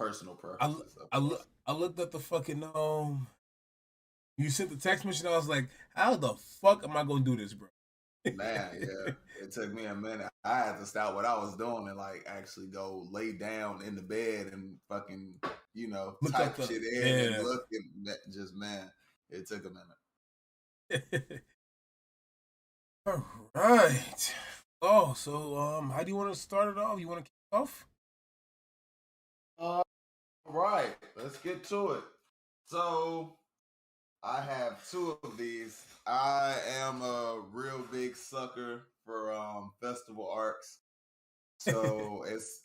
personal I preferences, of I, course. I looked at the fucking You sent the text message. I was like, how the fuck am I gonna do this, bro? Man, yeah, it took me a minute. I had to stop what I was doing and like actually go lay down in the bed and fucking, Look up type the shit in and yeah. look and just man, it took a minute. All right. Oh, so how do you want to start it off? You want to kick off? All right, let's get to it. So I have two of these. I am a real big sucker for festival arcs. So it's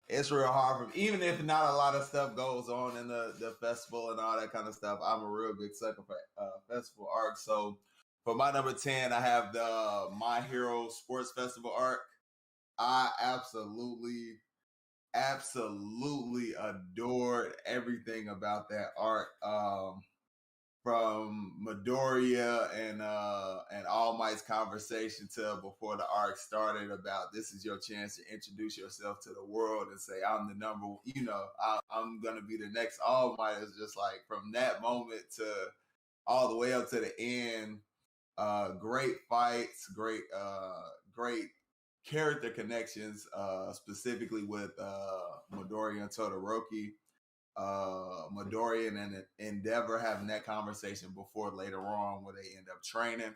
it's real hard for me. Even if not a lot of stuff goes on in the festival and all that kind of stuff. I'm a real big sucker for festival arcs. So for my number 10, I have the My Hero Sports Festival arc. I absolutely adored everything about that arc. From Midoriya and All Might's conversation to before the arc started about this is your chance to introduce yourself to the world and say I'm the number, I'm gonna be the next All Might. Is just like from that moment to all the way up to the end. Great fights, great character connections, specifically with Midoriya and Todoroki. Midoriya and Endeavor having that conversation before later on where they end up training.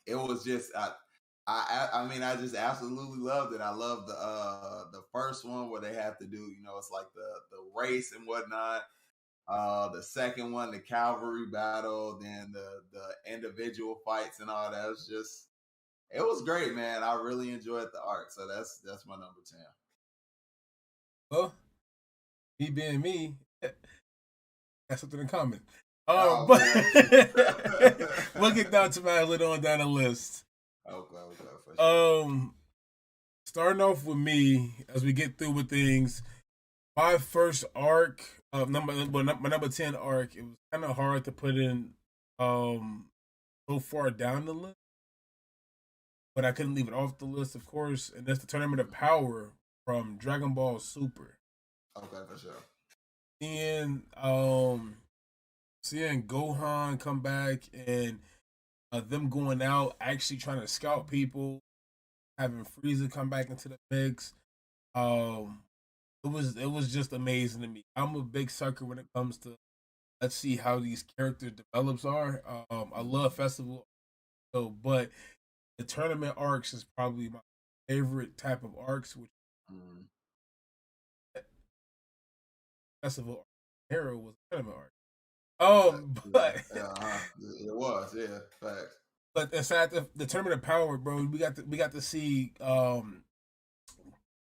It was just I mean I just absolutely loved it. I love the first one where they have to do, it's like the race and whatnot. The second one, the cavalry battle, then the individual fights and all that. It was great, man. I really enjoyed the arc. So that's my number 10. Well, me being me, got something in common. Oh But man. we'll get down to my little on down the list. Okay, for sure. Starting off with me as we get through with things. My first arc, my number 10 arc, it was kind of hard to put in so far down the list, but I couldn't leave it off the list, of course. And that's the Tournament of Power from Dragon Ball Super. Okay, for sure. Seeing seeing Gohan come back and them going out actually trying to scout people, having Frieza come back into the mix. Um, it was just amazing to me. I'm a big sucker when it comes to let's see how these character develops are. I love festival, so but the tournament arcs is probably my favorite type of arcs, which Mm. festival hero was a tournament arc. Yeah, But yeah, it was, yeah, facts. but aside the tournament of power, bro, we got to see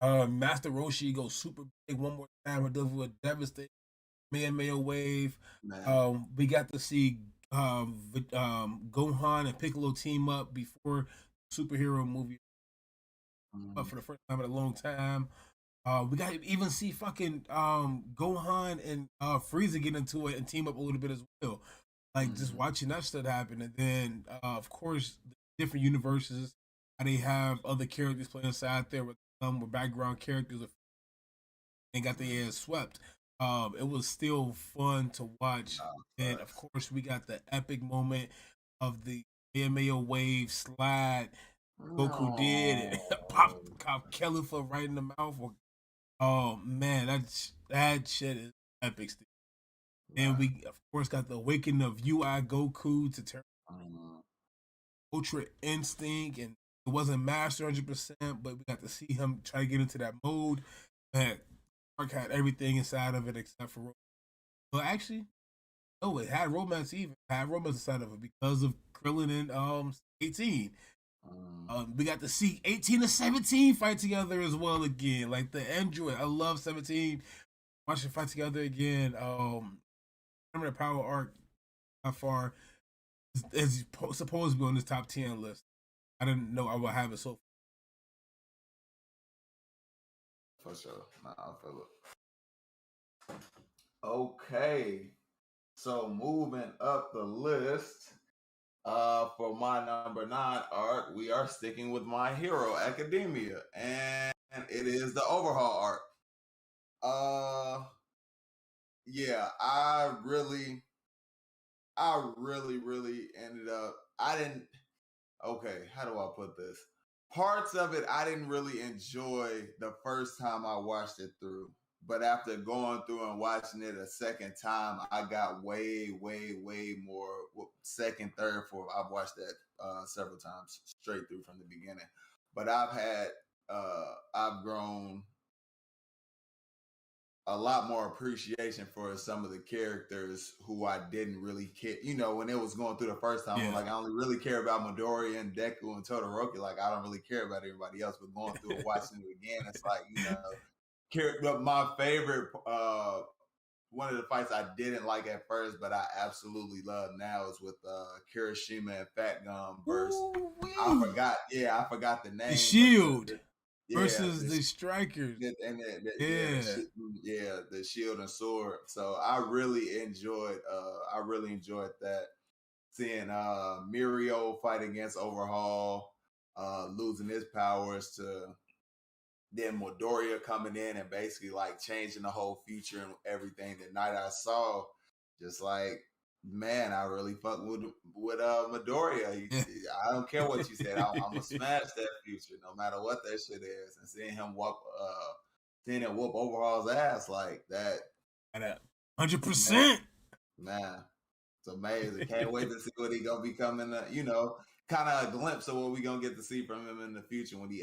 Master Roshi go super big one more time with a devastating Mayo wave. Man. We got to see Gohan and Piccolo team up before superhero movie up Mm. for the first time in a long time. We got to even see fucking Gohan and Frieza get into it and team up a little bit as well. Like just Mm. watching that stuff happen, and then of course different universes, how they have other characters playing inside there with some were background characters and got their ass swept. It was still fun to watch, Nah, and of facts. course we got the epic moment of the AMAO wave slide Goku did and No. popped Califa right in the mouth. Oh man, that shit is epic. Still. And Nah. we of course got the awakening of UI Goku to turn Mm. Ultra Instinct, and it wasn't master 100%, but we got to see him try to get into that mode. That Mark had everything inside of it except for well, actually, no, it had romance even had romance inside of it because of Krillin and 18. Mm. We got to see 18 and 17 fight together as well again. Like the android, I love 17. Watching fight together again. Remember the Power arc how far is supposed to be on this top 10 list. I didn't know I would have it so. For sure. Nah, I feel it. Okay. So moving up the list, for my number 9 arc, we are sticking with My Hero Academia, and it is the Overhaul arc. yeah, really ended up. I didn't. Okay, how do I put this? Parts of it I didn't really enjoy the first time I watched it through. But after going through and watching it a second time, I got way more. Second, third, fourth. I've watched that several times straight through from the beginning. But I've grown a lot more appreciation for some of the characters who I didn't really care. You know, when it was going through the first time, I'm like, I only really care about Midoriya and Deku and Todoroki. Like, I don't really care about everybody else. But going through and watching it again, it's like, but my favorite, one of the fights I didn't like at first, but I absolutely love now is with Kirishima and Fat Gum versus. I forgot the name. The Shield. Versus the Strikers. The Shield and Sword. So I really enjoyed that. Seeing Mirio fight against Overhaul, losing his powers to then Midoriya coming in and basically like changing the whole future and everything. The night I saw, just like, man, I really fuck with Midoriya. I don't care what you said. I'm gonna smash that future, no matter what that shit is. And seeing him whoop Overhaul's ass like that. 100%. Man, it's amazing. Can't wait to see what he gonna be coming. Kind of a glimpse of what we gonna get to see from him in the future when he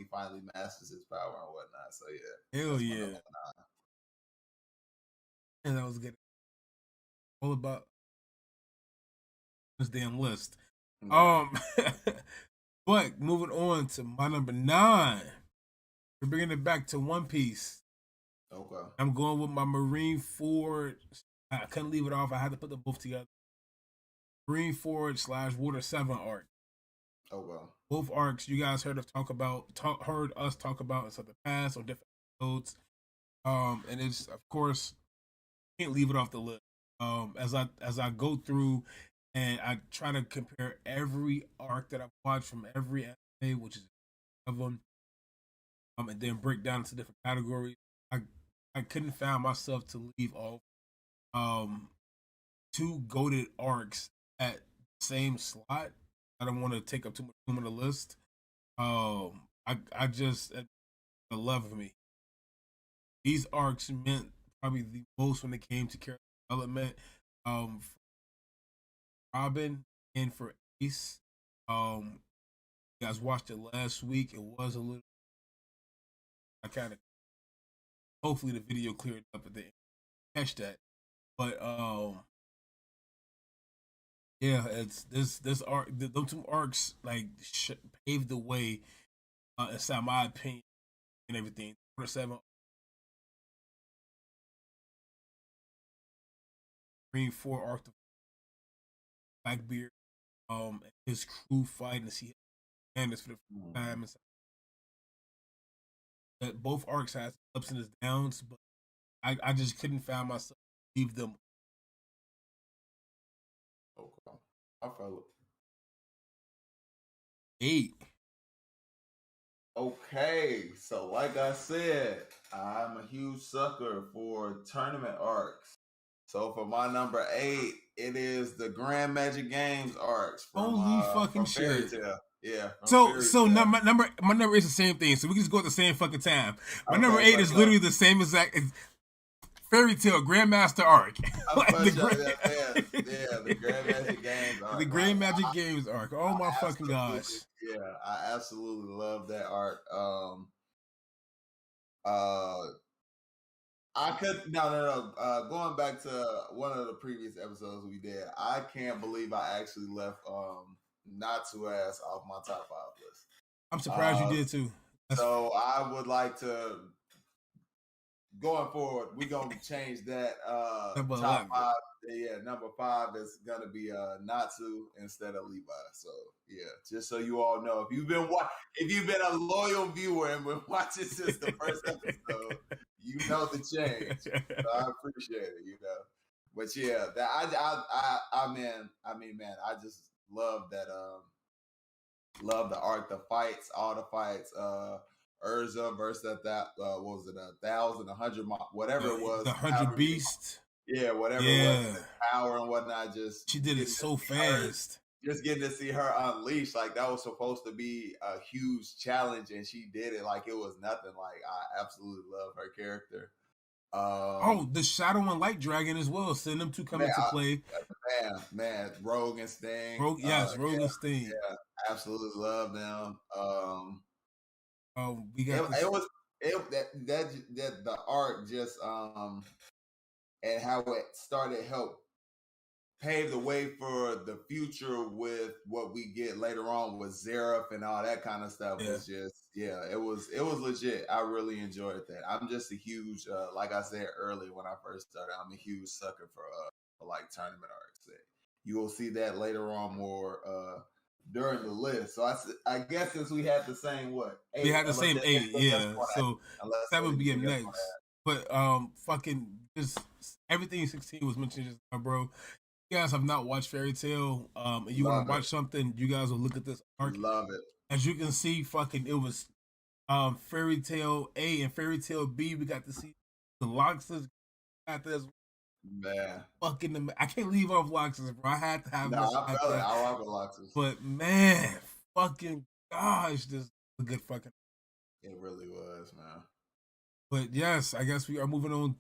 finally masters his power and whatnot. So yeah, hell yeah. And that was good. All about this damn list. But moving on to my number 9, we're bringing it back to One Piece. Okay. I'm going with my Marineford. I couldn't leave it off. I had to put them both together. Marineford / Water 7 arc. Oh well. Both arcs you guys heard us talk about in some of the past or different episodes. And it's, of course, can't leave it off the list. As I go through and I try to compare every arc that I've watched from every anime, which is of them, and then break down into different categories. I couldn't find myself to leave off 2 goated arcs at the same slot. I don't want to take up too much room on the list. I just the love of me. These arcs meant probably the most when it came to character development. For Robin and for Ace. You guys watched it last week. It was a little. I kind of. Hopefully the video cleared up at the end. Catch that, but yeah, it's this arc. Those 2 arcs like paved the way, inside my opinion and everything. Water 7. Marineford arc, the Blackbeard, and his crew fighting to see Candace for the first time. That both arcs has ups and downs, but I just couldn't find myself to leave them. Okay, I follow. 8. Okay, so like I said, I'm a huge sucker for tournament arcs. So for my number 8, it is the Grand Magic Games arcs from Fairy Tail. Yeah. So my number is the same thing. So we can just go at the same fucking time. My number 8 is literally the same exact Fairy Tail Grandmaster arc. The Grand Magic Games arc. The Grand Magic Games arc. Oh my fucking gosh. Yeah, I absolutely love that arc. I could no. Going back to one of the previous episodes we did, I can't believe I actually left Natsu-ass off my top 5 list. I'm surprised you did too. So I would like to, going forward, we're gonna change that top 5. Yeah, number 5 is gonna be Natsu instead of Levi. So yeah, just so you all know, if you've been a loyal viewer and been watching since the first episode, you know the change. So I appreciate it, But yeah, that I just love that. Love the arc, the fights, all the fights. Urza versus that what was it, 1,000, 100, whatever it was. The 100 Beast. yeah, whatever it was, Yeah, the power and whatnot, just she did it getting to so see her, fast. just getting to see her unleash, like that was supposed to be a huge challenge, and she did it like it was nothing. Like I absolutely love her character. Oh, the Shadow and Light Dragon as well. Send them two come Man, into play. man, Rogue and Sting. Rogue, yes, Rogue and Sting. Yeah, absolutely love them. We It, got this. it was that the art just and how it started help pave the way for the future with what we get later on with Zeref and all that kind of stuff Yeah. was just it was legit. I really enjoyed that. I'm just a huge like I said earlier when I first started, I'm a huge sucker for like tournament arcs. You will see that later on more during the list. So I guess since we had the same We eight, had the unless same there's 8, anything else yeah. you want to So add, unless 7 there's would be up anything else you want to next. But fucking just everything 16 was mentioned just now, bro. You guys have not watched Fairy Tail, and add. you want Love to it. watch something, you guys will look at this arc. Love it. As you can see, fucking it was Fairy Tail A and Fairy Tail B. We got to see the Loxus got this Man. fucking. I can't leave off Loxus, bro. I had to have No, this I out felt it. there. I rock with Loxus. But man, fucking gosh, this is a good fucking. It really was, man. But yes, I guess we are moving on.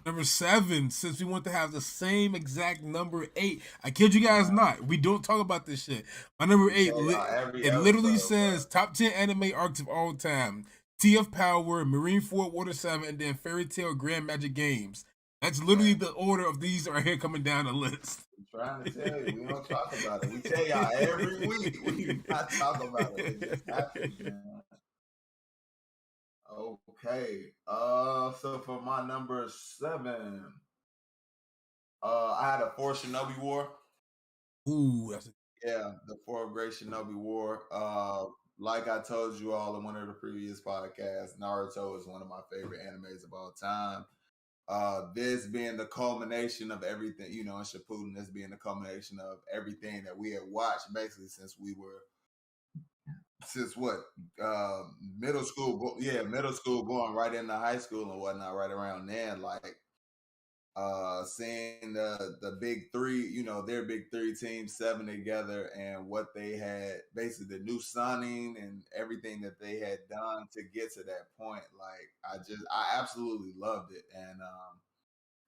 Number 7, since we want to have the same exact number 8. I kid you guys not. We don't talk about this shit. My number 8, Tell y'all every it literally episode, says top 10 anime arcs of all time. TF Power, Marineford Water 7, and then Fairy Tail Grand Magic Games. That's literally man. the order of these right here coming down the list. I'm trying to tell you, we don't talk about it. We tell y'all every week we do not talk about it. It just happens, man. Okay. So for my number 7, I had a 4 Shinobi War. Ooh, that's Yeah, the 4 Great Shinobi War. Like I told you all in one of the previous podcasts, Naruto is one of my favorite animes of all time. This being the culmination of everything, and Shippuden, this being the culmination of everything that we had watched basically since what, middle school, middle school going right into high school and whatnot, right around then, like, seeing the big three, their big three team 7 together and what they had, basically the new sunning and everything that they had done to get to that point. Like I absolutely loved it. And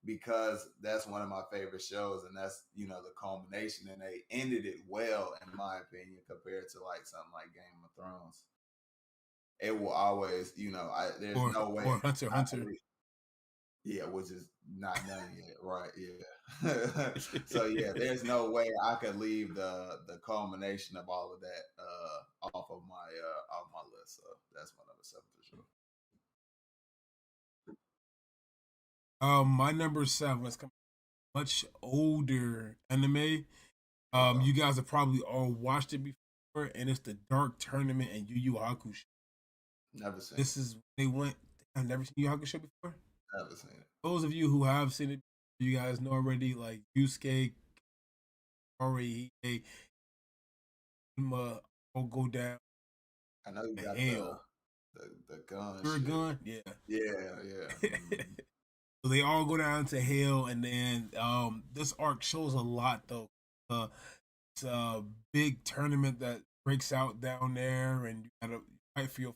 because that's one of my favorite shows, and that's the culmination, and they ended it well in my opinion compared to like something like Game of Thrones. It will always, there's no way or Hunter I Hunter. could, yeah, which is not done yet, right? Yeah. So yeah, there's no way I could leave the culmination of all of that off my list. So that's my number 7 for sure. My number 7 is much older anime. Okay. You guys have probably all watched it before, and it's the Dark Tournament and Yu Yu Hakusho. Never seen This is they went. I've never seen Yu Yu Hakusho before. Never seen it. Those of you who have seen it, you guys know already. Like Yusuke, Raheed, all go down. I know you The got hell, the gun your shit. gun, yeah. Yeah. So they all go down to hell, and then this arc shows a lot though. It's a big tournament that breaks out down there, and you gotta fight for your.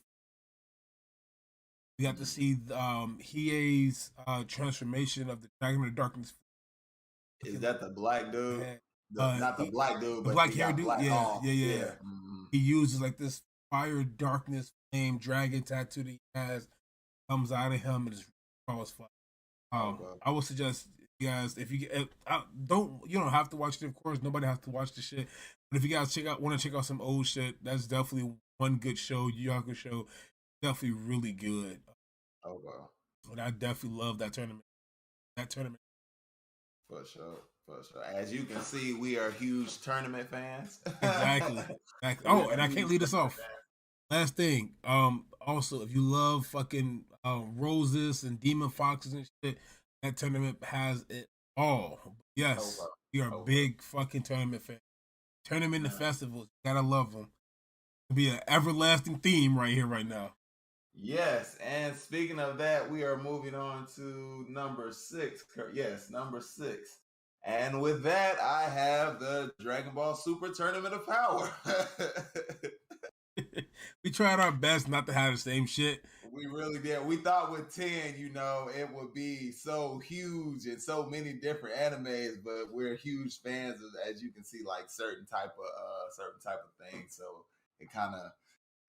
We got to see Hiei's transformation of the Dragon of Darkness. Is that the black dude? Not the black dude, the but black he hair got dude. black. Yeah, Oh, yeah. Mm-hmm. He uses like this fire, darkness, flame, dragon tattoo that he has comes out of him and it's raw as fuck. Okay. I would suggest you guys if you don't have to watch it. Of course, nobody has to watch the shit. But if you guys want to check out some old shit, that's definitely one good show. Yu Yu Hakusho, definitely really good. Okay. But I definitely love that tournament. That tournament. For sure. For sure. As you can see, we are huge tournament fans. Exactly. Oh, and I can't leave this off. Last thing. Also, if you love fucking roses and demon foxes and shit, that tournament has it all. Yes, we are big fucking tournament fans. Tournament and festivals, gotta love them. It'll be an everlasting theme right here, right now. Yes, and speaking of that, we are moving on to number six. Yes, number six. And with that, I have the Dragon Ball Super Tournament of Power. We tried our best not to have the same shit. We really did. We thought with 10, it would be so huge and so many different animes, but we're huge fans of, as you can see, like certain type of things. So it kind of,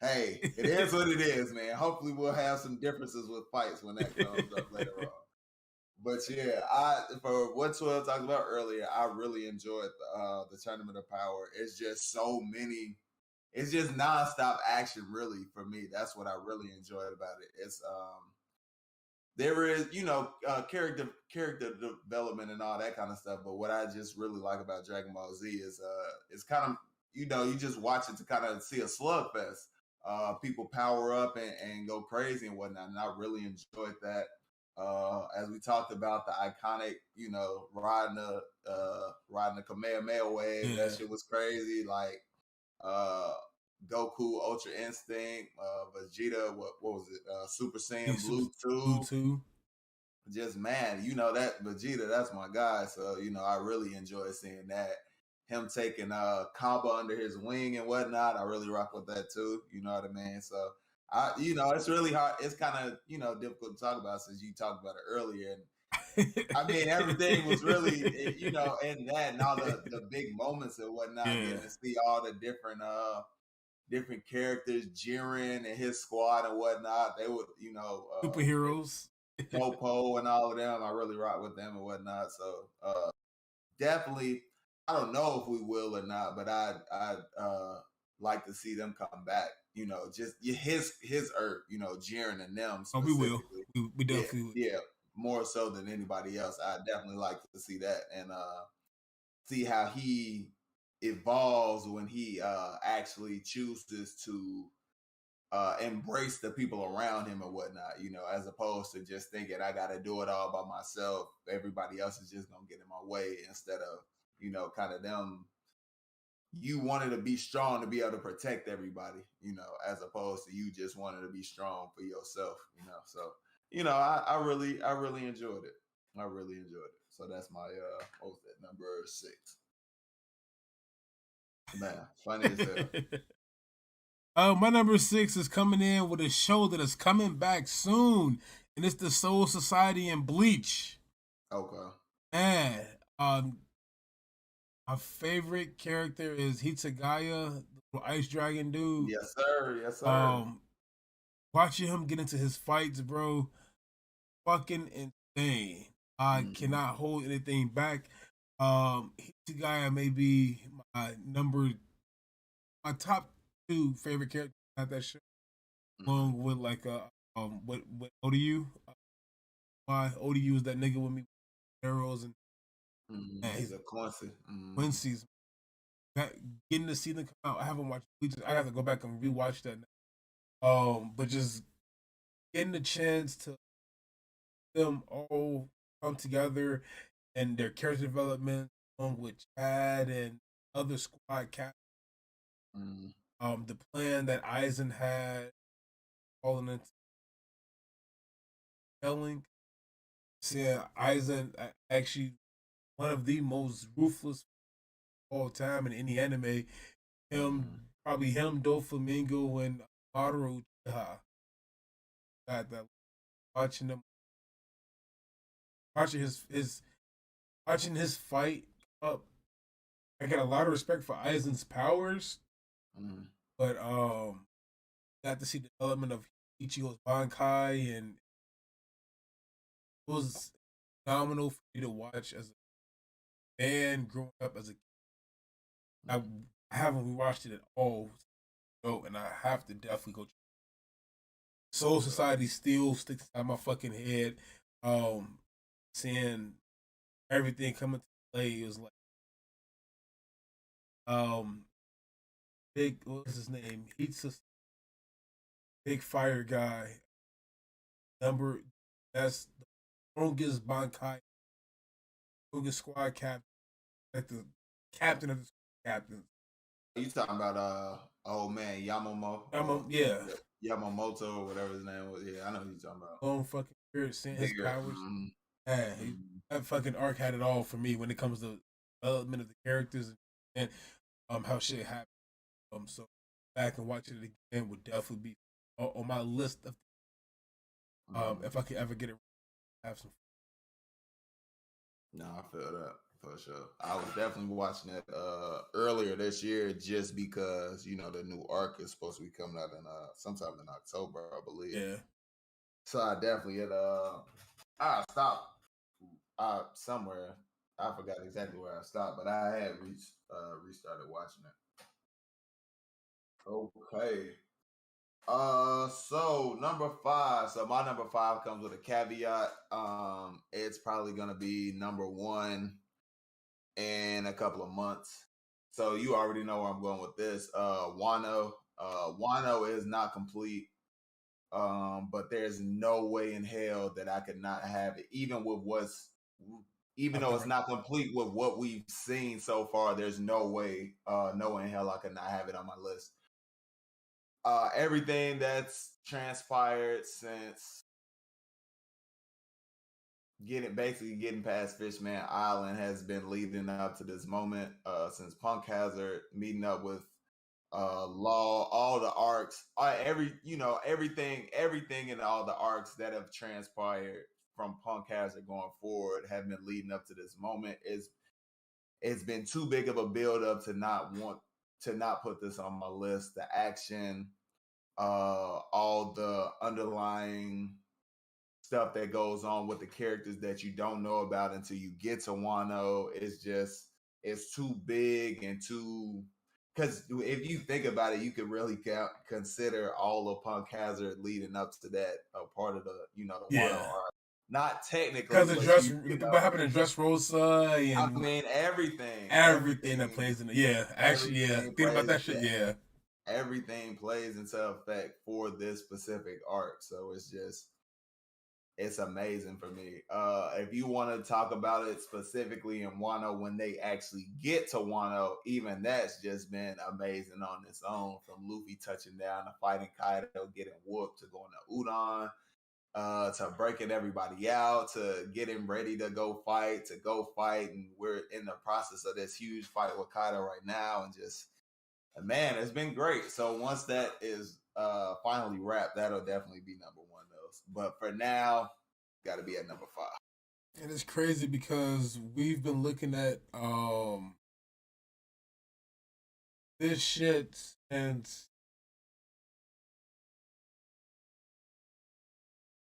hey, it is what it is, man. Hopefully we'll have some differences with fights when that comes up later on. But yeah, for what 12 talked about earlier, I really enjoyed the Tournament of Power. It's just so many. It's just nonstop action, really, for me. That's what I really enjoyed about it. It's there is character development and all that kind of stuff. But what I just really like about Dragon Ball Z is it's kind of you just watch it to kind of see a slugfest. People power up and go crazy and whatnot, and I really enjoyed that. As we talked about the iconic, riding the Kamehameha wave, Yeah. that shit was crazy. Like uh Goku Ultra Instinct, Vegeta, what was it? Super Saiyan Blue Blue 2. 2. Just man, that Vegeta, that's my guy. So, I really enjoy seeing that. Him taking Kaba under his wing and whatnot. I really rock with that too. You know what I mean? So it's really hard. It's kind of, difficult to talk about since you talked about it earlier. And I mean, everything was really, in that and all the big moments and whatnot, Yeah. getting to see all the different characters, Jiren and his squad and whatnot. They would, Superheroes. Popo and all of them. I really rock with them and whatnot. So definitely, I don't know if we will or not, but I like to see them come back. Just his Earth, Jiren and them Oh, we will. specifically. We definitely will. Yeah, more so than anybody else. I definitely like to see that and see how he evolves when he actually chooses to embrace the people around him and whatnot, as opposed to just thinking I got to do it all by myself. Everybody else is just gonna get in my way instead of, kind of them. You wanted to be strong to be able to protect everybody, as opposed to you just wanted to be strong for yourself, So, I really enjoyed it. I really enjoyed it. So that's my what was that, number 6? Man, funny as hell. My number 6 is coming in with a show that is coming back soon, and it's the Soul Society and Bleach. Okay. And my favorite character is Hitsugaya, the ice dragon dude. Yes, sir. Yes, sir. Watching him get into his fights, bro, fucking insane. I cannot hold anything back. Hitsugaya may be my top 2 favorite characters at that show, along with like what ODU. My ODU is that nigga with me, arrows and He's a Quincy. Quincy's. Getting to see them come out. I haven't watched Bleach. I have to go back and rewatch that. But just getting the chance to them all come together and their character development along with Chad and other squad captains. The plan that Eisen had falling into telling. See, Eisen actually one of the most ruthless of all time in any anime. Probably him, Doflamingo, and Maru. Got that watching them, watching his fight up. I got a lot of respect for Aizen's powers, but got to see the development of Ichigo's Bankai, and it was phenomenal for me to watch as a fan growing up as a kid. I haven't rewatched it at all, and I have to definitely go. Soul Society still sticks out my fucking head. Seeing everything coming to play, it was like big, what was his name? He's a big fire guy. That's the strongest Bankai, strongest squad captain, like the captain of the captains. You talking about old man Yamamoto? Yeah. Yamamoto or whatever his name was. Yeah, I know who you're talking about. Own fucking spirit, seeing his Bigger. powers. Mm-hmm. Man, Mm-hmm. that fucking arc had it all for me when it comes to development of the characters and how shit happened. So back and watching it again would definitely be on my list of Mm-hmm. if I could ever get it, have some. No, I feel that for sure. I was definitely watching it earlier this year just because the new arc is supposed to be coming out in sometime in October, I believe. Yeah. So I definitely had I stopped somewhere. I forgot exactly where I stopped, but I had restarted watching it. Okay. So number five. So my number five comes with a caveat. It's probably gonna be number one in a couple of months. So you already know where I'm going with this. Wano. Wano is not complete. But there's no way in hell that I could not have it, even though it's not complete with what we've seen so far. There's no way, no way in hell I could not have it on my list. Everything that's transpired since getting past Fishman Island has been leading up to this moment. Since Punk Hazard meeting up with Law, all the arcs, everything in all the arcs that have transpired from Punk Hazard going forward have been leading up to this moment. It's been too big of a build up to not put this on my list. The action, all the underlying stuff that goes on with the characters that you don't know about until you get to Wano. It's too big and too, because if you think about it, you could really consider all of Punk Hazard leading up to that a part of the Wano arc. Not technically, Because but what happened in Dressrosa and I mean everything that plays in it. Yeah, actually, yeah. Thinking about that shit, yeah. Everything plays into effect for this specific arc, so it's amazing for me. If you want to talk about it specifically in Wano, when they actually get to Wano, even that's just been amazing on its own. From Luffy touching down to fighting Kaido, getting whooped, to going to Udon, to breaking everybody out, to getting ready to go fight, and we're in the process of this huge fight with Kaido right now, and just man, it's been great. So once that is finally wrapped, that'll definitely be number one though. But for now, got to be at number five. And it's crazy because we've been looking at this shit since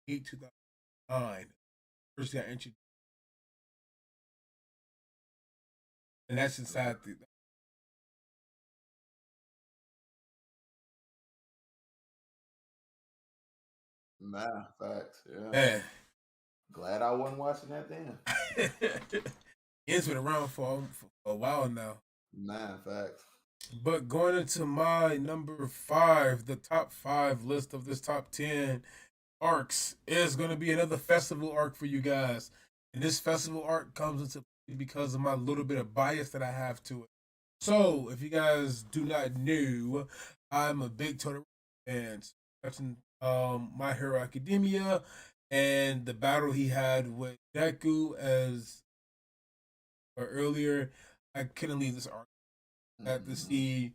2009. First got introduced, and that's inside the. Man, facts. Yeah. Man. Glad I wasn't watching that then. It's been around for a while now. Man, facts. But going into my number five, the top five list of this top 10 arcs is going to be another festival arc for you guys. And this festival arc comes into play because of my little bit of bias that I have to it. So, if you guys do not know, I'm a big Totoro fan. Watching My Hero Academia and the battle he had with Deku as earlier, I couldn't leave this arc. I had to see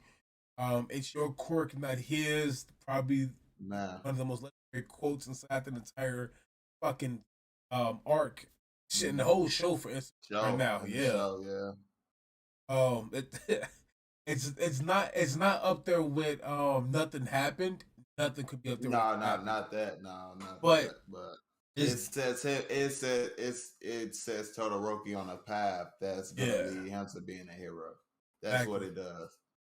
it's your quirk, not his. Probably one of the most legendary quotes inside the entire fucking arc. Shit, in the whole show for instance, right now. Yeah. Show, It's not up there with nothing happened. Nothing could be up there. No, not that. No, not but that. But it says Todoroki on a path that's gonna lead him to being a hero. That's what it does.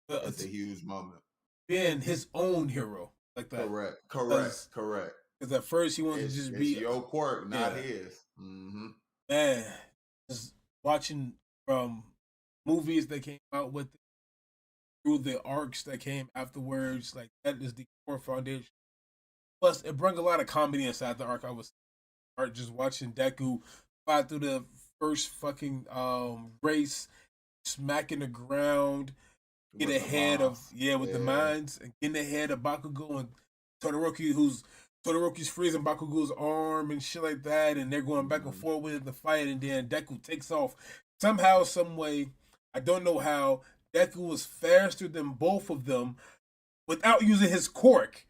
It's a huge moment. Being his own hero, like that. Correct. Because at first he wanted to just be your quirk, not his. Mm-hmm. Man, just watching from movies that came out with it, through the arcs that came afterwards, like that is the core foundation. Plus, it brought a lot of comedy inside the arc. I was just watching Deku fight through the first fucking race, smacking the ground, get ahead of the mines, and getting ahead of Bakugo and Todoroki's freezing Bakugo's arm and shit like that, and they're going back and Mm-hmm. forth with the fight, and then Deku takes off somehow, some way. I don't know how. Deku was faster than both of them without using his quirk,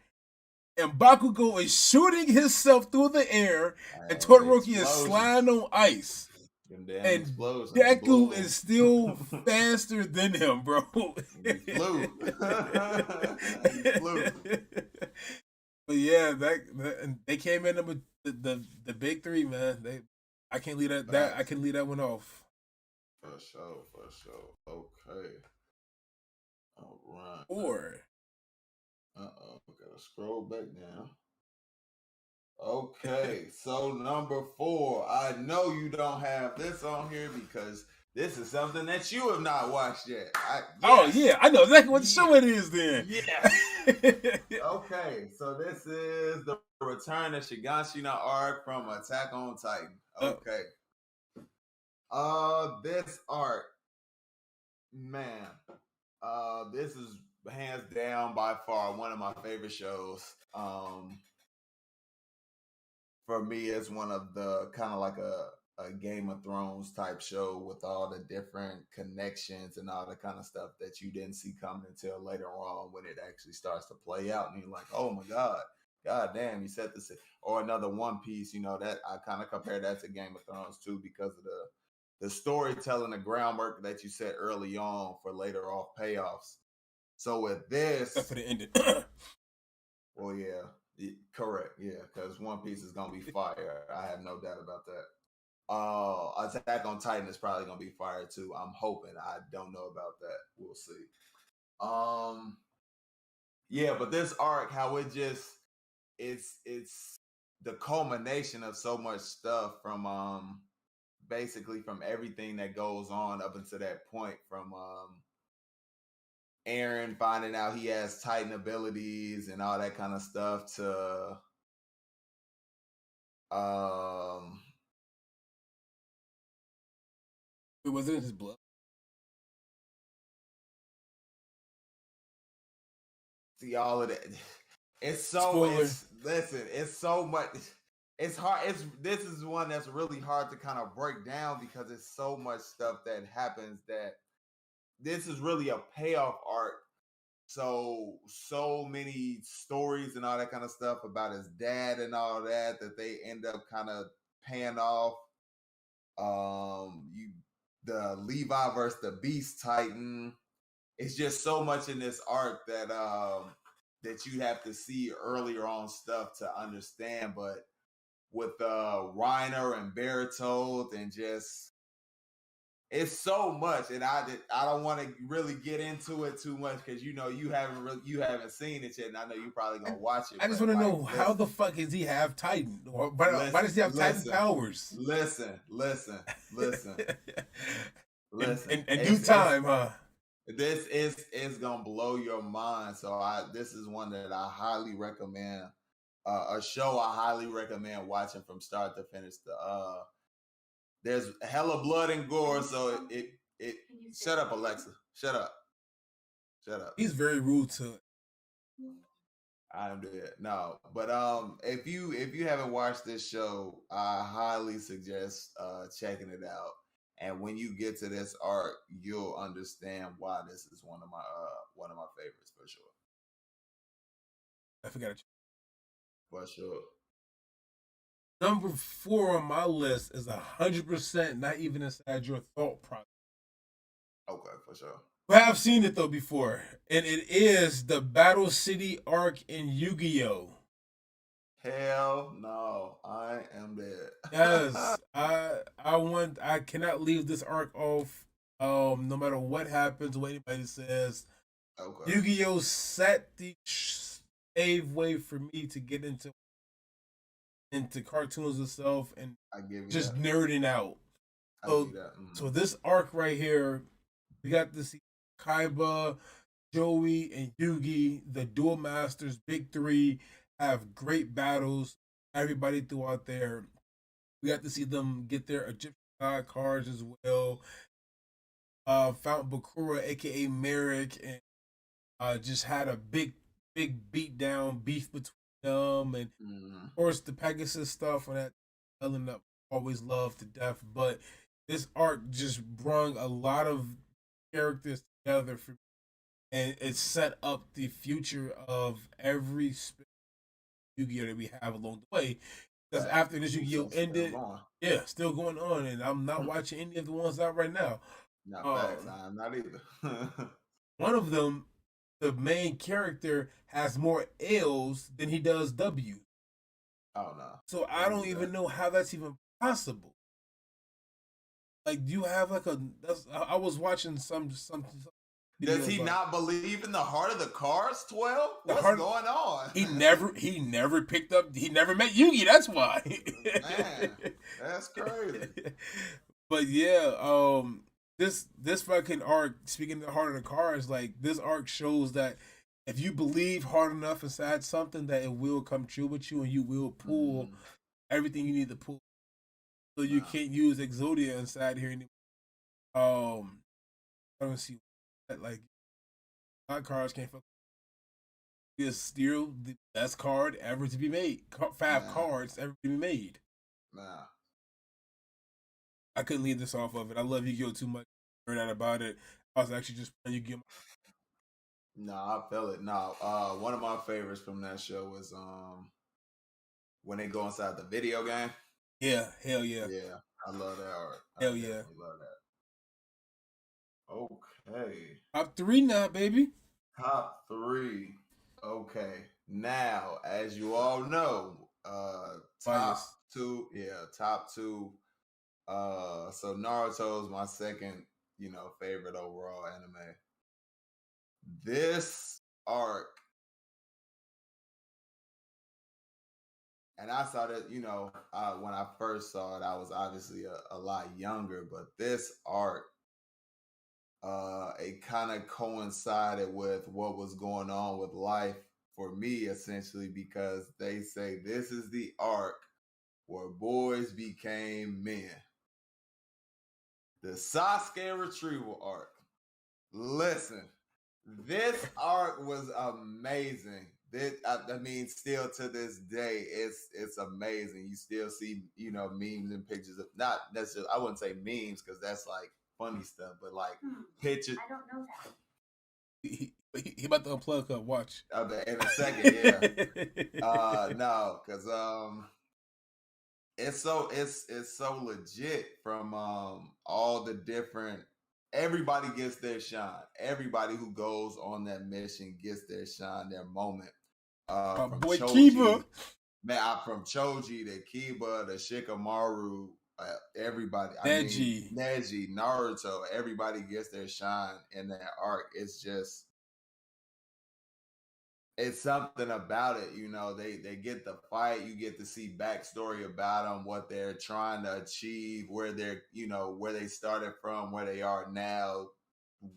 and Bakugo is shooting himself through the air, and Todoroki is sliding Explosions. on ice, Them damn and explosions. Deku Boom. is still faster than him, bro. He flew. He flew. But yeah, and they came in with the big three, man. I can't leave I Facts. can leave that one off. For sure. For sure. Okay. All right. Or Gotta scroll back down. Okay, so number 4. I know you don't have this on here because this is something that you have not watched yet. oh Yes, yeah, I know exactly what yeah, show it is then. yes. Okay, so this is the return of Shigashina arc from Attack on Titan. uh, Okay. This arc, man, this is hands down by far one of my favorite shows. For me, it's one of the kind of like a Game of Thrones type show with all the different connections and all the kind of stuff that you didn't see coming until later on when it actually starts to play out. And you're like, oh my God damn, you said this. Or another One Piece, that I kind of compare that to Game of Thrones too because of the storytelling, the groundwork that you set early on for later off payoffs. So with except for this, the ending. well, yeah, correct, yeah, because One Piece is gonna be fire. I have no doubt about that. Attack on Titan is probably gonna be fire too. I'm hoping. I don't know about that. We'll see. Um, yeah, but this arc, how it just it's the culmination of so much stuff from basically from everything that goes on up until that point from Aaron finding out he has Titan abilities and all that kind of stuff to um It wasn't his blood. see all of that. Spoiler. It's listen, it's so much. It's hard. This is one that's really hard to kind of break down because it's so much stuff that happens that this is really a payoff arc. So many stories and all that kind of stuff about his dad and all that they end up kind of paying off. You the Levi versus the Beast Titan. It's just so much in this arc that you have to see earlier on stuff to understand. But with Reiner and Bertold and just it's so much, and I don't want to really get into it too much because you haven't seen it yet, and I know you probably gonna watch it. I just But want to like, know how the fuck does he have Titan? Or why does he have Titan powers? Listen. In due time, huh? This is gonna blow your mind. So this is one that I highly recommend. A show I highly recommend watching from start to finish. There's hella blood and gore, so it shut up, Alexa. Shut up. Shut up. He's very rude to it. I'm dead. No, but if you haven't watched this show, I highly suggest checking it out. And when you get to this arc, you'll understand why this is one of my favorites for sure. I forgot. For sure. Number 4 on my list is 100% not even inside your thought process. Okay, for sure. I have seen it though before, and it is the Battle City arc in Yu-Gi-Oh. Hell no, I am dead. Yes, I cannot leave this arc off. No matter what happens, what anybody says, Okay, Yu-Gi-Oh set the save way for me to get into cartoons itself and I give you just that. nerding out. I give So you that. so this arc right here, we got to see Kaiba, Joey, and Yugi, the Duel Masters, Big Three, have great battles. Everybody throughout there, we got to see them get their Egyptian god cards as well. Fountain Bakura, aka Merrick, and just had a big big beat down beef between them, and Mm. of course the Pegasus stuff and that Ellen up always loved to death. But this arc just brung a lot of characters together for, and it set up the future of every Yu-Gi-Oh that we have along the way. Because Facts. after this Yu-Gi-Oh So still ended, going. yeah, still going on, and I'm not watching any of the ones out right now. Not facts. Um, I'm not either. One of them, the main character, has more L's than he does W. Oh no. So I don't even know how that's even possible. Like, do you have like a? I was watching some Does he like, not believe in the heart of the cards? 12? What's going on? He never picked up. He never met Yugi. That's why. Man, that's crazy. But yeah, this fucking arc. Speaking of the heart of the cards, like this arc shows that if you believe hard enough inside something, that it will come true with you, and you will pull everything you need to pull. So you can't use Exodia inside here anymore. I don't see that, like my cards can't fuck. Is still the best card ever to be made. Five cards ever to be made. Nah. I couldn't leave this off of it. I love Yu-Gi-Oh too much. I heard out about it. I was actually just playing Yu-Gi-Oh. No, I feel it. No, one of my favorites from that show was when they go inside the video game. Yeah, hell yeah. Yeah, I love that art. Hell yeah. I love that. Okay. Top 3 now, baby. Top 3. Okay. Now, as you all know, top 2. Yeah, top 2. So Naruto is my second, favorite overall anime. This arc, and I saw that, when I first saw it, I was obviously a lot younger, but this arc, it kind of coincided with what was going on with life for me, essentially, because they say this is the arc where boys became men. The Sasuke retrieval arc. Listen, this arc was amazing. I mean, still to this day, it's amazing. You still see, memes and pictures of, not necessarily, I wouldn't say memes because that's like funny stuff, but like pictures. I don't know that. He about to unplug her. Watch. In a second, yeah. No, because it's so legit from all the different. Everybody gets their shine. Everybody who goes on that mission gets their shine, their moment. From boy Choji, Kiba. Man, from Choji to Kiba to Shikamaru, everybody. Neji. Neji, Naruto, everybody gets their shine in that arc. It's something about it, they get the fight, you get to see backstory about them, what they're trying to achieve, where they're, where they started from, where they are now,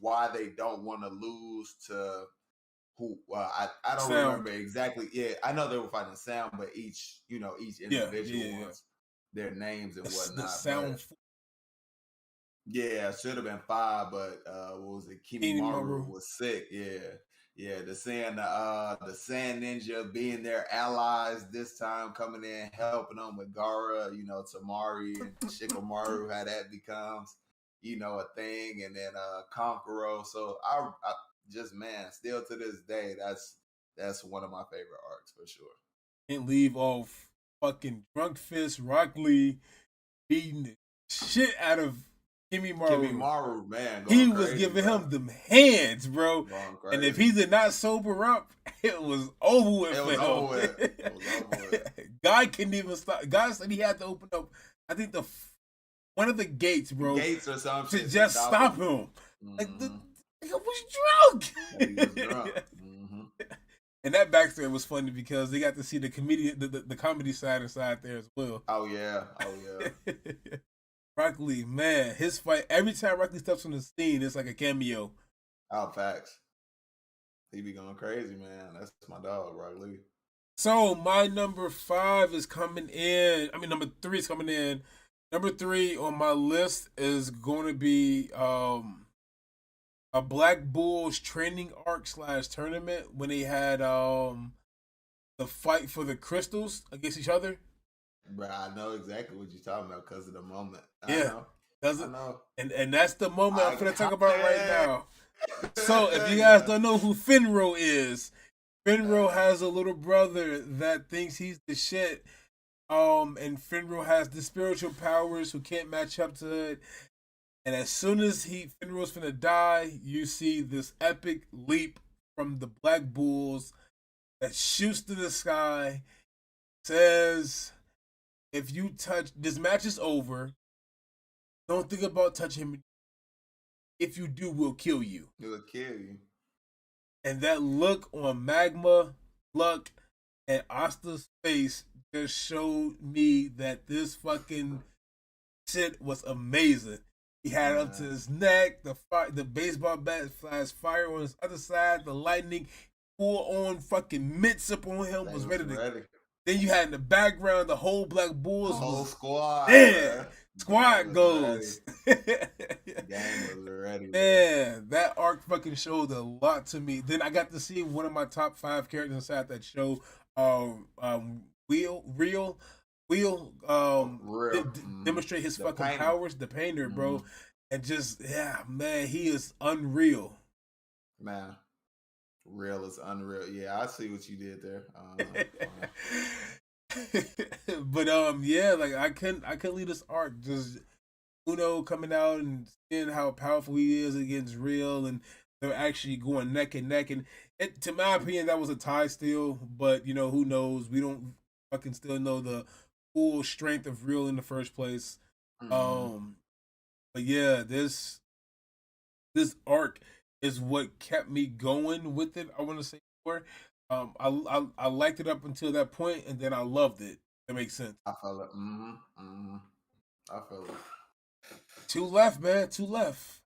why they don't want to lose to who, I don't remember exactly. Yeah, I know they were fighting Sound, but each individual wants their names and whatnot. The Sound. Yeah, should have been 5, but what was it? Kimimaro was sick. Yeah, the Sand Ninja being their allies this time, coming in, helping them with Gaara, Tamari and Shikamaru, how that becomes, a thing, and then Kankuro. So I just, man, still to this day, that's one of my favorite arcs for sure. Can't leave off fucking Drunk Fist Rock Lee beating the shit out of Kimimaro, man. He was giving him them hands, bro. And if he did not sober up, it was over with for him. God couldn't even stop. God said he had to open up, I think, one of the gates, bro. Gates or something. To just stop him. Mm-hmm. Like, the nigga was drunk. He was drunk. Mm-hmm. And that backstory was funny because they got to see the comedian, the comedy side inside there as well. Oh yeah. Rock Lee, man, his fight, every time Rock Lee steps on the scene, it's like a cameo. Oh, facts. He be going crazy, man. That's my dog, Rock Lee. So my number 5 is coming in. Number 3 is coming in. Number 3 on my list is going to be a Black Bulls training arc slash tournament when they had the fight for the crystals against each other. Bro, I know exactly what you're talking about because of the moment. I Yeah, know. does I it? know. And that's the moment I'm gonna talk about right Iconic. now. So if you guys don't know who Finro is, Finro Uh, has a little brother that thinks he's the shit. And Finro has the spiritual powers who can't match up to it. And as soon as Finro's finna die, you see this epic leap from the Black Bulls that shoots to the sky, says, if you touch this match is over, don't think about touching him. If you do, we'll kill you. it'll kill you. And that look on Magma, Luck, and Asta's face just showed me that this fucking shit was amazing. He had it up to Man, his neck, the baseball bat flies fire on his other side, the lightning full on fucking mitts up on him they was was ready to. ready. Then you had in the background the whole Black Bulls Whole was squad, there. bro. Gang Squad was ready. goes. Gang was ready, bro. Man, that arc fucking showed a lot to me. Then I got to see one of my top 5 characters inside that show, Wheel, Real. demonstrate his The fucking painter. powers, the painter, Mm-hmm. bro, and just yeah, man, he is unreal. Man, real is unreal. Yeah, I see what you did there. Fine. But yeah, like I couldn't leave this arc just Uno coming out and seeing how powerful he is against Real, and they're actually going neck and neck. And to my opinion, that was a tie still, but who knows? We don't fucking still know the full strength of Real in the first place. Mm-hmm. Um, but yeah, this arc is what kept me going with it. I want to say more. I liked it up until that point, and then I loved it. That makes sense. I feel it. Mm-hmm. Mm-hmm. I feel it. Two left, man. Two left.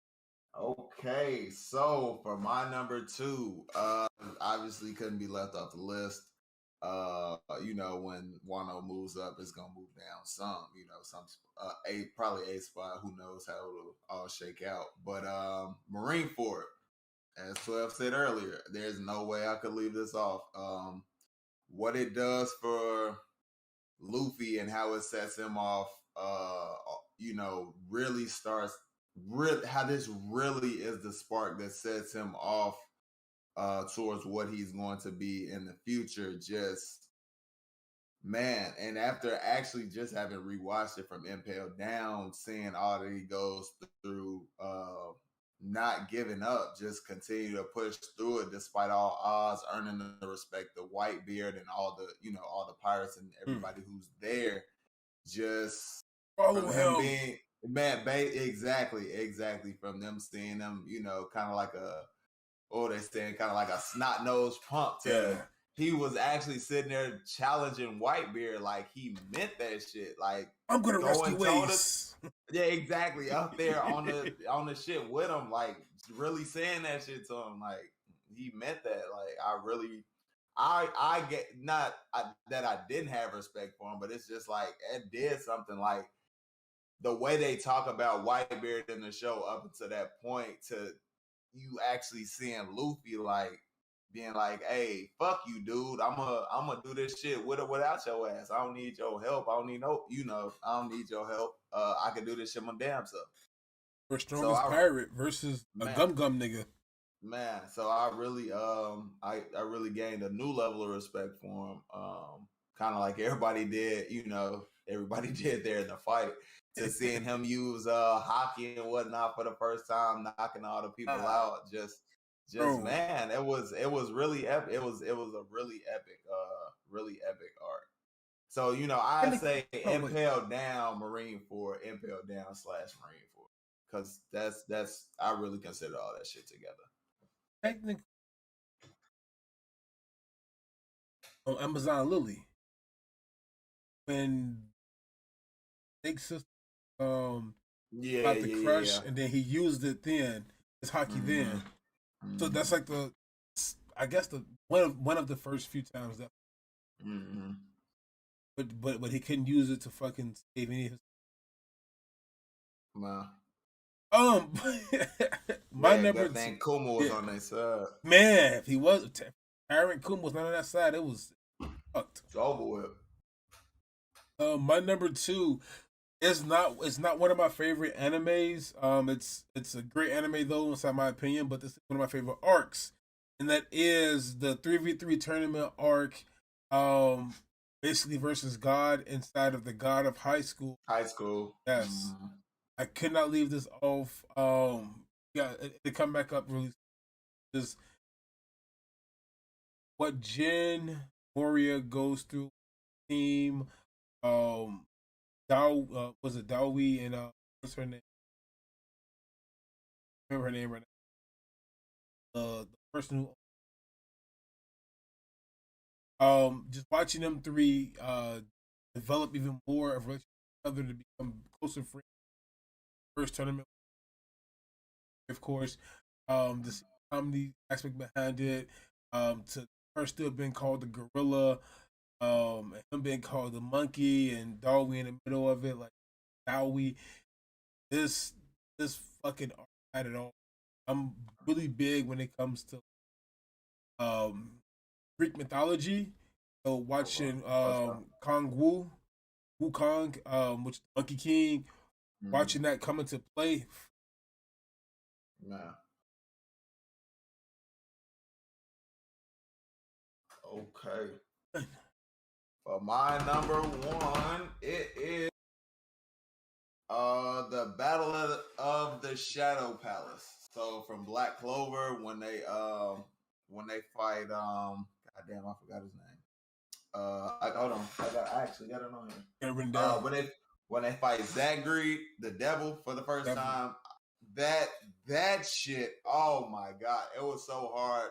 Okay, so for my number two, obviously couldn't be left off the list. When Wano moves up, it's gonna move down some. Some probably a spot. Who knows how it'll all shake out? But Marineford, as 12 said earlier, there's no way I could leave this off. What it does for Luffy and how it sets him off, really starts really how this really is the spark that sets him off towards what he's going to be in the future. Just man, and after actually just having rewatched it from Impale Down, seeing all that he goes through, not giving up, just continue to push through it despite all odds, earning the respect of Whitebeard and all the pirates and Hmm. everybody who's there. Just Follow from him him. being exactly from them seeing him, kind of like a they saying kind of like a snot nosed punk to Yeah. he was actually sitting there challenging Whitebeard like he meant that shit, like I'm gonna going rescue toe to Ace. yeah, exactly up there on the shit with him, like really saying that shit to him, like he meant that. Like I really, I get that I didn't have respect for him, but it's just like it did something like the way they talk about Whitebeard in the show up until that point to you actually seeing Luffy like being like, "Hey, fuck you, dude. I'm gonna do this shit with or without your ass. I don't need your help. I don't need I don't need your help. I can do this shit my damn self." For So strongest pirate versus a man, gum gum nigga. so I really I really gained a new level of respect for him. Kind of like everybody did, everybody did there in the fight. To seeing him use hockey and whatnot for the first time, knocking all the people out, just Bro, man, it was really epic. It was a really epic art. So I say oh wait, impale down Marineford, impale down slash Marineford, because that's I really consider all that shit together. technically on Amazon Lily when Big Sister Yeah, about the yeah, crush yeah. and then he used it then his hockey Mm-hmm. then. So that's Mm-hmm. like I guess the one of the first few times that, Mm-hmm. but he couldn't use it to fucking save any of his. Wow. Um, my Yeah, number good two. thing Kuma was Yeah, on their side. man, if he was Aaron Kuma was not on that side, it was fucked. It's over with. My number two it's not one of my favorite animes. It's a great anime though, inside my opinion, but this is one of my favorite arcs, and that is the 3v3 tournament arc. Um, basically versus God inside of the God of High School. High school. Yes, Mm, I could not leave this off. Yeah, to come back up really is what Jin Moria goes through. Team, um, Dow was it Dowie and what's her name? Remember her name right now. The person who just watching them three develop even more of each other to become closer friends. First tournament, of course, the comedy aspect behind it, to her still being called the gorilla, and him being called the monkey, and Dowie in the middle of it, like Dowie. This this fucking art had it all. I'm really big when it comes to um Greek mythology. So okay. watching Okay. Kong Wu, Wukong, which is Monkey King, Mm, watching that come into play. man. Okay. For my number one, it is the Battle of the Shadow Palace. So from Black Clover when they fight God damn, I forgot his name. Hold on, I actually got it on here. Got it written Uh, down. when they when they fight Zangri, the devil, for the first Definitely. time, that that shit, oh my god, it was so hard.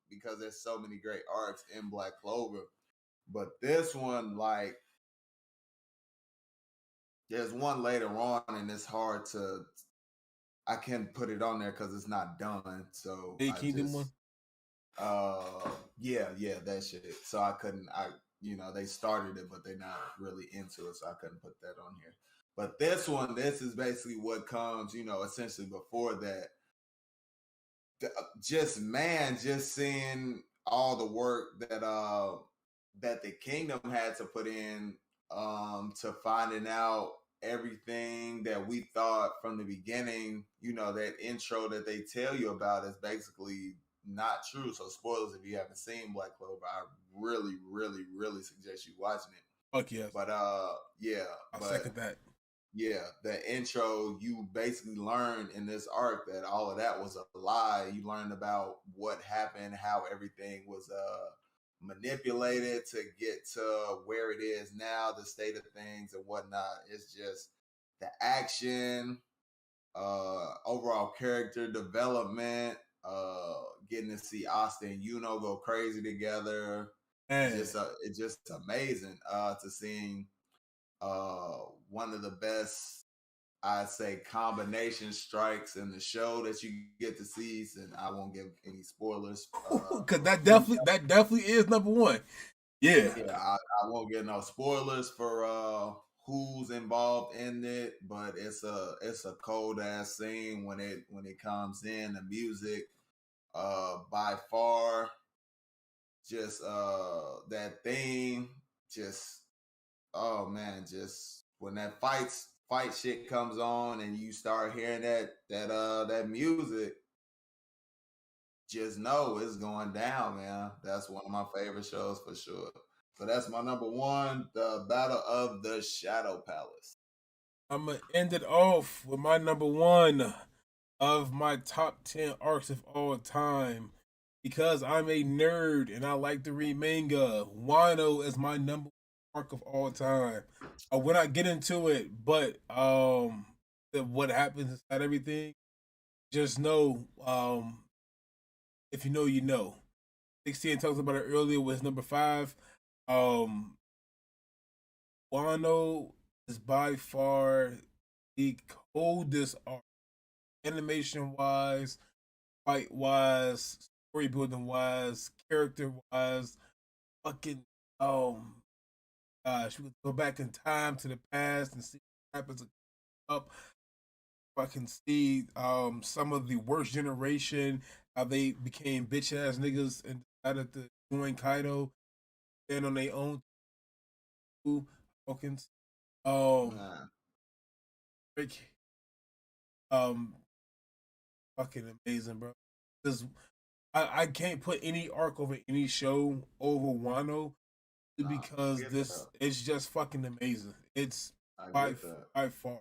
Because there's so many great arcs in Black Clover, but this one, like, there's one later on, and it's hard to. I can't put it on there because it's not done. So Day I Kingdom just one. yeah, that shit. So I couldn't they started it but they're not really into it, so I couldn't put that on here. But this is basically what comes, essentially before that. Just man, just seeing all the work that the kingdom had to put in to finding out everything that we thought from the beginning. That intro that they tell you about is basically not true. So spoilers if you haven't seen Black Clover, I really, really, really suggest you watching it. Fuck yes. But yeah, I but second that. yeah, the intro, you basically learn in this arc that all of that was a lie. You learned about what happened, how everything was manipulated to get to where it is now, the state of things and whatnot. It's just the action, overall character development, getting to see Austin and Yuno go crazy together. Man. It's just amazing to seeing one of the best, I'd say, combination strikes in the show that you get to see. And I won't give any spoilers Cause for who. that definitely is number one. Yeah. Yeah, I won't get no spoilers for who's involved in it, but it's a cold ass scene when it comes in. The music, by far, just that theme, just oh man, just when that fight shit comes on and you start hearing that music, just know it's going down, man. That's one of my favorite shows for sure. So that's my number one, the Battle of the Shadow Palace. I'm gonna end it off with my number one of my top 10 arcs of all time. Because I'm a nerd and I like to read manga, Wano is my number one arc of all time. When I get into it, but what happens inside everything, just know, if you know, you know. 16 talks about it earlier with number five. Um, Wano is by far the coldest art, animation wise, fight wise, story building wise, character wise. Fucking gosh, we could go back in time to the past and see what happens up. fucking see some of the worst generation, how they became bitch ass niggas and decided to join Kaido, stand on their own two tokens. Nah. Rick, um, fucking amazing, bro. Because I can't put any arc over any show over Wano Nah, because get this that. it's just fucking amazing. It's I by get that. by far,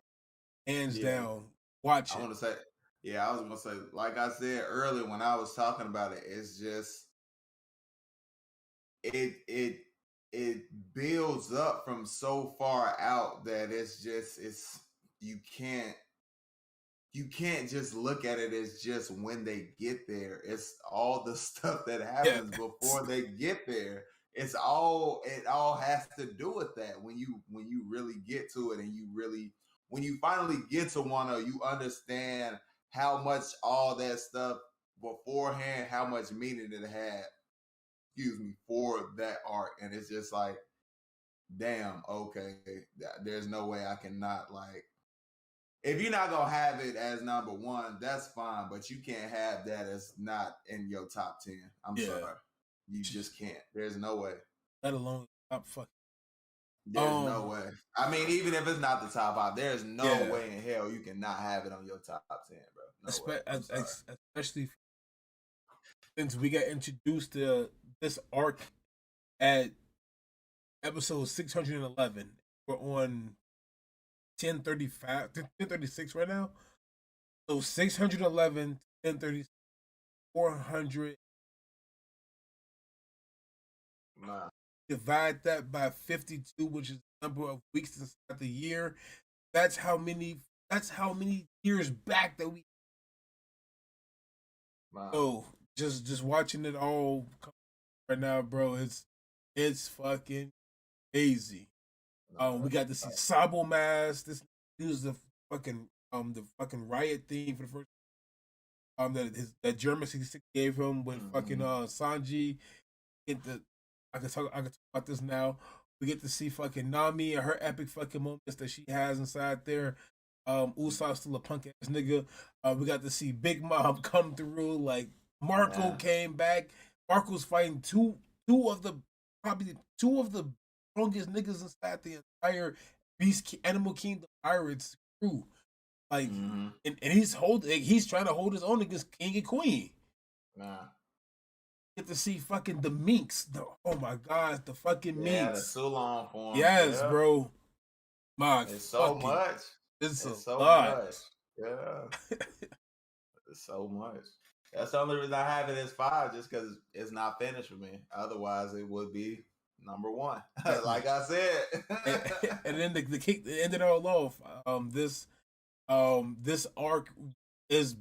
hands Yeah. down. Watch I it. want to say, yeah, I was gonna say, like I said earlier when I was talking about it, it's just it it builds up from so far out that it's you can't you can't just look at it as just when they get there. It's all the stuff that Yeah, happens before they get there. It all has to do with that. When you really get to it and you really when you finally get to Wano, you understand how much all that stuff beforehand, how much meaning it had, excuse me, for that arc. And it's just like, damn, okay, there's no way I cannot like if you're not gonna have it as number one, that's fine, but you can't have that as not in your top 10. I'm yeah. sorry. You just can't. There's no way. Let alone top fucking. There's no way. I mean, even if it's not the top five, there's no Yeah, way in hell you cannot have it on your top 10, bro. No way. I'm sorry. especially since we got introduced to this arc at episode 611. We're on 1035, 1036 right now. So 611, 1030, 400. Nah. Divide that by 52, which is the number of weeks inside the year. That's how many. That's how many years back that we. Nah. So just watching it all right now, bro. It's fucking crazy. Nah, We got to see Sabo Mask. This was the fucking riot theme for the first that German 66 gave him with fucking Sanji. Get the I can talk about this now. We get to see fucking Nami and her epic fucking moments that she has inside there. Usopp's still a punk ass nigga. We got to see Big Mom come through. Like Marco came back. Marco's fighting two of the probably two of the strongest niggas inside the entire Animal Kingdom Pirates crew. Like, and he's trying to hold his own against King and Queen. Nah. Get to see fucking the minks. Oh my god, the fucking minks. The Sulon form. Yes, bro. It's so much. It's so lot. much. Yeah. It's so much. That's the only reason I have it as 5, just because it's not finished for me. Otherwise, it would be number 1. Like I said. and then the kick ended all off. This arc is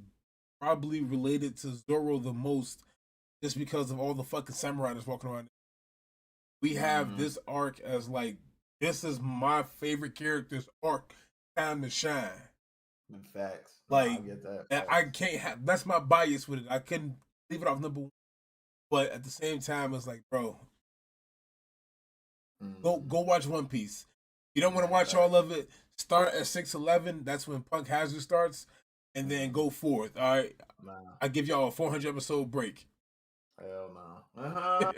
probably related to Zoro the most, just because of all the fucking samurai that's walking around. We have this arc as like, this is my favorite character's arc, time to shine. In facts. Like, I get that. I can't have, that's my bias with it. I couldn't leave it off number 1. But at the same time, it's like, bro, go watch One Piece. You don't want to watch all of it. Start at 611. That's when Punk Hazard starts, and then go forth. All right, I give y'all a 400 episode break. Hell no.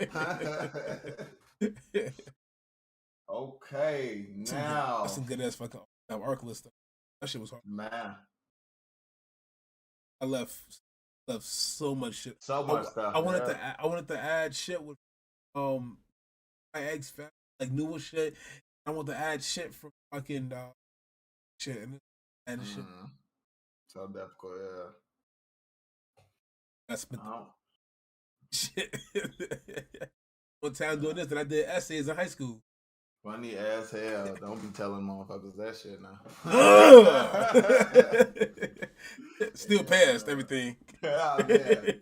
Okay, now that's some good ass fucking arc list. That shit was hard. Man, I left so much shit. So much stuff. I wanted to add shit with my ex family, like newer shit. I want to add shit from fucking shit and shit. So difficult, yeah. That's been shit. One time doing this, and I did essays in high school. Funny as hell. Don't be telling motherfuckers that shit now. Still passed everything. Oh, man.